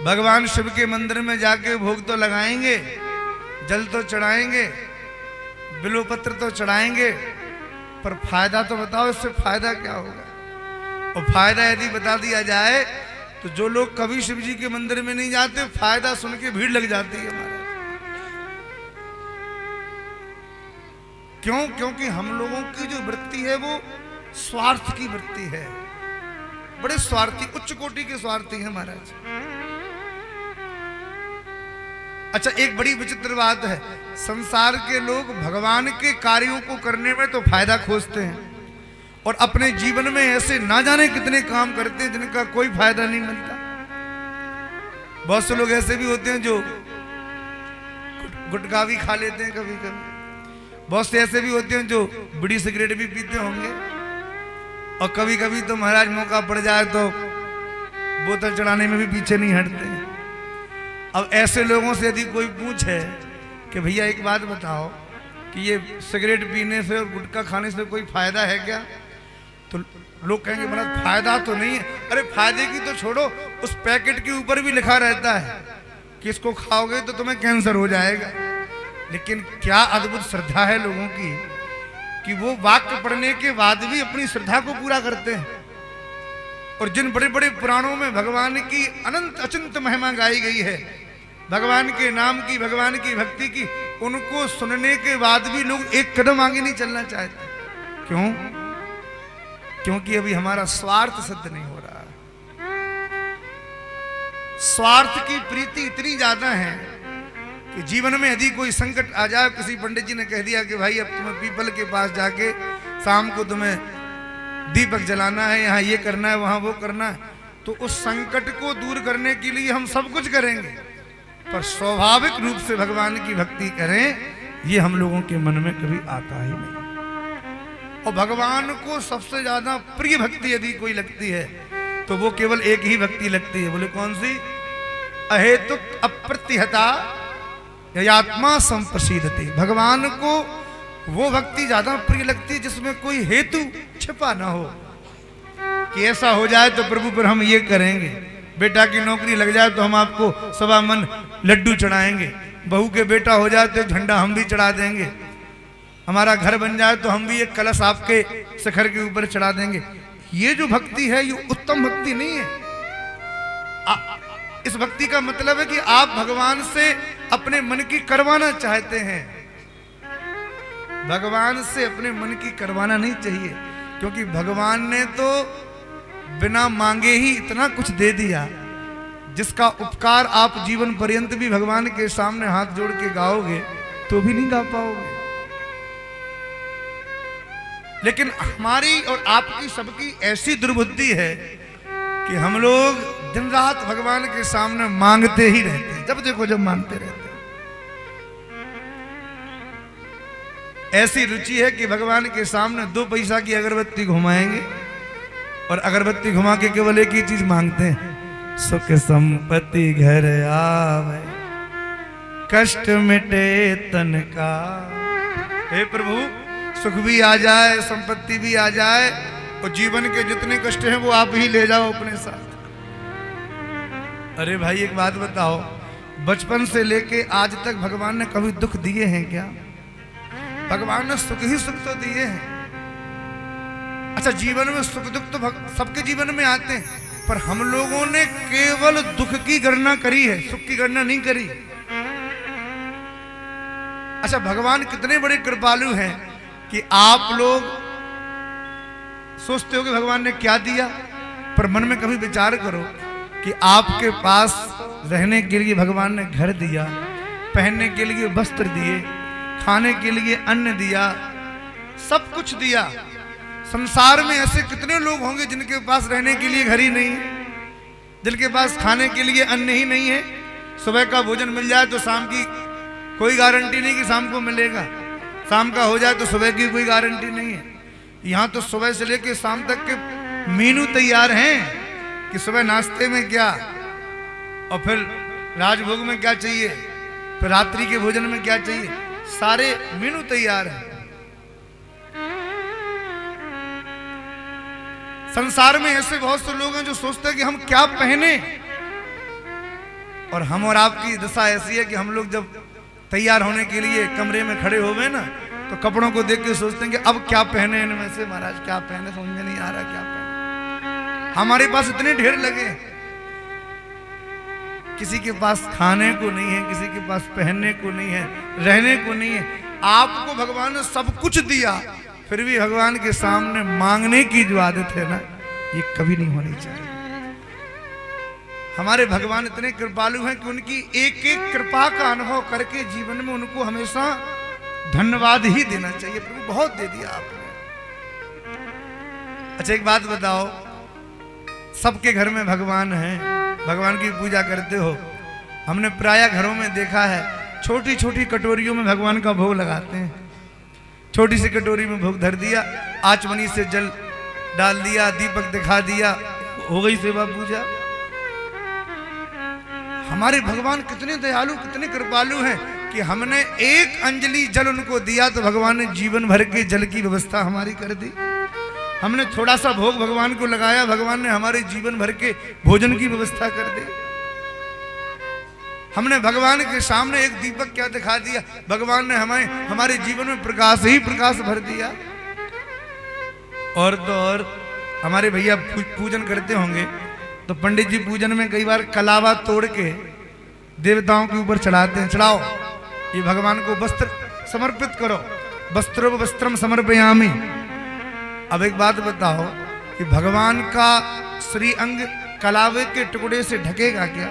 भगवान शिव के मंदिर में जाके भोग तो लगाएंगे, जल तो चढ़ाएंगे, बिल्वपत्र तो चढ़ाएंगे, पर फायदा तो बताओ, इससे फायदा क्या होगा? और फायदा यदि बता दिया जाए तो जो लोग कभी शिव जी के मंदिर में नहीं जाते, फायदा सुन के भीड़ लग जाती है हमारे। क्यों? क्योंकि हम लोगों की जो वृत्ति है वो स्वार्थ की वृत्ति है। बड़े स्वार्थी, उच्च कोटि के स्वार्थी हैं महाराज। अच्छा, एक बड़ी विचित्र बात है, संसार के लोग भगवान के कार्यों को करने में तो फायदा खोजते हैं और अपने जीवन में ऐसे ना जाने कितने काम करते हैं जिनका कोई फायदा नहीं मिलता। बहुत से लोग ऐसे भी होते हैं जो गुटखा भी खा लेते हैं कभी कभी। बहुत से ऐसे भी होते हैं जो बीड़ी सिगरेट भी पीते होंगे, और कभी कभी तो महाराज मौका पड़ जाए तो बोतल चढ़ाने में भी पीछे नहीं हटते हैं। अब ऐसे लोगों से यदि कोई पूछे कि भैया एक बात बताओ कि ये सिगरेट पीने से और गुटखा खाने से कोई फायदा है क्या, तो लोग कहेंगे मतलब फायदा तो नहीं है। अरे फायदे की तो छोड़ो, उस पैकेट के ऊपर भी लिखा रहता है कि इसको खाओगे तो तुम्हें कैंसर हो जाएगा। लेकिन क्या अद्भुत श्रद्धा है लोगों की कि वो वाक्य पढ़ने के बाद भी अपनी श्रद्धा को पूरा करते हैं। और जिन बड़े बड़े पुराणों में भगवान की अनंत अचिंत महिमा गाई गई है, भगवान के नाम की, भगवान की भक्ति की, उनको सुनने के बाद भी लोग एक कदम आगे नहीं चलना चाहते। क्यों? क्योंकि अभी हमारा स्वार्थ सिद्ध नहीं हो रहा। स्वार्थ की प्रीति इतनी ज्यादा है कि जीवन में यदि कोई संकट आ जाए, किसी पंडित जी ने कह दिया कि भाई अब तुम्हें पीपल के पास जाके शाम को तुम्हें दीपक जलाना है, यहाँ ये करना है, वहां वो करना है, तो उस संकट को दूर करने के लिए हम सब कुछ करेंगे, पर स्वाभाविक रूप से भगवान की भक्ति करें, ये हम लोगों के मन में कभी आता ही नहीं। और भगवान को सबसे ज्यादा प्रिय भक्ति यदि कोई लगती है तो वो केवल एक ही भक्ति लगती है। बोले कौन सी? अहेतुक अप्रतिहता ययात्मा संप्रसीदते। भगवान को वो भक्ति ज्यादा प्रिय लगती है जिसमें कोई हेतु छिपा ना हो, कि ऐसा हो जाए तो प्रभु पर हम ये करेंगे, बेटा की नौकरी लग जाए तो हम आपको सवा मन लड्डू चढ़ाएंगे, बहू के बेटा हो जाए तो एक झंडा हम भी चढ़ा देंगे, हमारा घर बन जाए तो हम भी एक कलश आपके शिखर के ऊपर चढ़ा देंगे। ये जो भक्ति है ये उत्तम भक्ति नहीं है। इस भक्ति का मतलब है कि आप भगवान से अपने मन की करवाना चाहते हैं। भगवान से अपने मन की करवाना नहीं चाहिए, क्योंकि भगवान ने तो बिना मांगे ही इतना कुछ दे दिया, जिसका उपकार आप जीवन पर्यंत भी भगवान के सामने हाथ जोड़ के गाओगे तो भी नहीं गा पाओगे। लेकिन हमारी और आपकी सबकी ऐसी दुर्बुद्धि है कि हम लोग दिन रात भगवान के सामने मांगते ही रहते हैं, जब देखो जब मांगते रहते हैं। ऐसी रुचि है कि भगवान के सामने 2 पैसा की अगरबत्ती घुमाएंगे और अगरबत्ती घुमा के केवल एक ही चीज मांगते हैं, सुख संपत्ति घर आवे, कष्ट मिटे तन का। हे प्रभु, सुख भी आ जाए, संपत्ति भी आ जाए, और जीवन के जितने कष्ट हैं वो आप ही ले जाओ अपने साथ। अरे भाई एक बात बताओ, बचपन से लेके आज तक भगवान ने कभी दुख दिए हैं क्या? भगवान ने सुख ही सुख तो दिए हैं। अच्छा, जीवन में सुख दुख तो सबके जीवन में आते हैं, पर हम लोगों ने केवल दुख की गणना करी है, सुख की गणना नहीं करी। अच्छा, भगवान कितने बड़े कृपालु हैं कि आप लोग सोचते हो कि भगवान ने क्या दिया, पर मन में कभी विचार करो कि आपके पास रहने के लिए भगवान ने घर दिया, पहनने के लिए वस्त्र दिए, खाने के लिए अन्न दिया, सब कुछ दिया। संसार में ऐसे कितने लोग होंगे जिनके पास रहने के लिए घर ही नहीं है, जिनके पास खाने के लिए अन्न ही नहीं है। सुबह का भोजन मिल जाए तो शाम की कोई गारंटी नहीं कि शाम को मिलेगा, शाम का हो जाए तो सुबह की कोई गारंटी नहीं है। यहाँ तो सुबह से लेकर शाम तक के मेनू तैयार हैं कि सुबह नाश्ते में क्या, और फिर राजभोग में क्या चाहिए, फिर रात्रि के भोजन में क्या चाहिए, सारे मेनू तैयार हैं। संसार में ऐसे बहुत से लोग हैं जो सोचते हैं कि हम क्या पहने, और हम और आपकी दशा ऐसी है कि हम लोग जब तैयार होने के लिए कमरे में खड़े हो गए ना, तो कपड़ों को देख के सोचते हैं कि अब क्या पहने इनमें से, महाराज क्या पहने, समझ में नहीं आ रहा क्या पहने। हमारे पास इतने ढेर लगे, किसी के पास खाने को नहीं है, किसी के पास पहनने को नहीं है, रहने को नहीं है। आपको भगवान ने सब कुछ दिया, फिर भी भगवान के सामने मांगने की जो आदत है ना, ये कभी नहीं होनी चाहिए। हमारे भगवान इतने कृपालु हैं कि उनकी एक एक कृपा का अनुभव करके जीवन में उनको हमेशा धन्यवाद ही देना चाहिए। प्रभु बहुत दे दिया आपने। अच्छा एक बात बताओ, सबके घर में भगवान है, भगवान की पूजा करते हो। हमने प्राय घरों में देखा है, छोटी छोटी कटोरियों में भगवान का भोग लगाते हैं। छोटी सी कटोरी में भोग धर दिया, आचमनी से जल डाल दिया, दीपक दिखा दिया, हो गई सेवा पूजा। हमारे भगवान कितने दयालु, कितने कृपालु हैं कि हमने एक अंजलि जल उनको दिया तो भगवान ने जीवन भर के जल की व्यवस्था हमारी कर दी। हमने थोड़ा सा भोग भगवान को लगाया, भगवान ने हमारे जीवन भर के भोजन की व्यवस्था कर दी। हमने भगवान के सामने एक दीपक क्या दिखा दिया, भगवान ने हमें हमारे जीवन में प्रकाश ही प्रकाश भर दिया। और तो और हमारे भैया पूजन करते होंगे तो पंडित जी पूजन में कई बार कलावा तोड़ के देवताओं के ऊपर चढ़ाते हैं। चढ़ाओ, ये भगवान को वस्त्र समर्पित करो, वस्त्रो वस्त्रम समर्पयामि। अब एक बात बताओ कि भगवान का श्री अंग कलावे के टुकड़े से ढकेगा क्या?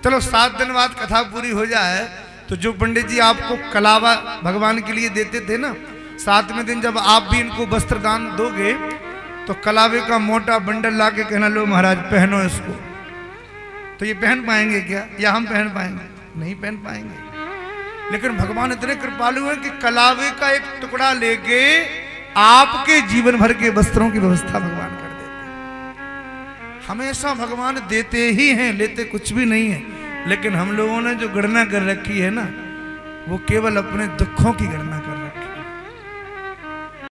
चलो 7 दिन बाद कथा पूरी हो जाए तो जो पंडित जी आपको कलावा भगवान के लिए देते थे ना, 7वें दिन जब आप भी इनको वस्त्र दान दोगे तो कलावे का मोटा बंडल ला के कहना, लो महाराज पहनो इसको। तो ये पहन पाएंगे क्या, या हम पहन पाएंगे? नहीं पहन पाएंगे। लेकिन भगवान इतने कृपालु हैं कि कलावे का एक टुकड़ा लेके आपके जीवन भर के वस्त्रों की व्यवस्था भगवान कर देते हैं। हमेशा भगवान देते ही हैं, लेते कुछ भी नहीं है। लेकिन हम लोगों ने जो गणना कर रखी है ना, वो केवल अपने दुखों की गणना